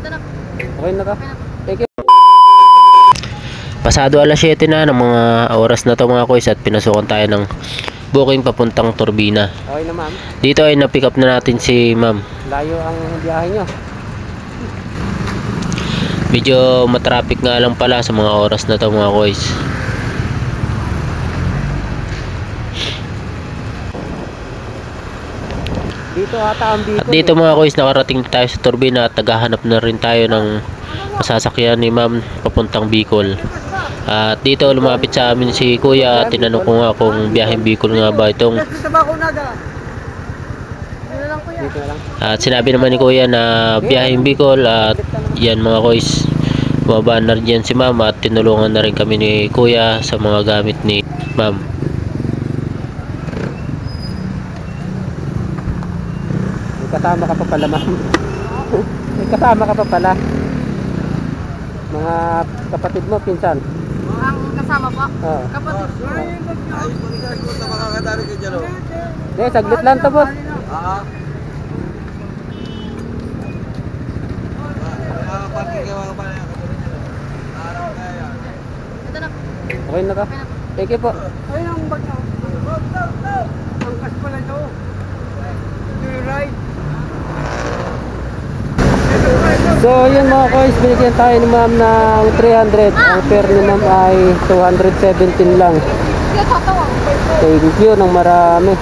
Okay na ka? Thank you. Pasado alas 7 na ng mga oras na to mga koys at pinasukan tayo ng booking papuntang Turbina. Okay na ma'am. Dito ay na-pick up na natin si ma'am. Layo ang biyahe nyo. Medyo matraffic nga lang pala sa mga oras na to mga koys. Dito ata ang Bicol. At dito mga koys, nakarating tayo sa Turbina at naghahanap na rin tayo ng masasakyan ni ma'am papuntang Bicol. At dito lumapit sa amin si kuya at tinanong ko nga kung biyaheng Bicol nga ba itong. Dito na lang. At sinabi naman ni kuya na biyaheng Bicol at yan mga koys, bumaba na rin yan si ma'am at tinulungan na rin kami ni kuya sa mga gamit ni ma'am. Kasama ka pa pala ma'am. May kasama ka pa pala. Mga kapatid mo, pinsan. Ang kasama po? Oo. Kapatid. Hindi, saglit lang to boss. Ito na. Okay na ka? Thank you po. Ayun ang bag na. Ang kas pala ito. Do you ride? So yun mga koys, binigyan tayo ni ma'am ng 300. Ang fare ni ma'am ay 217 lang. Sige, tatawa. Thank you ng marami.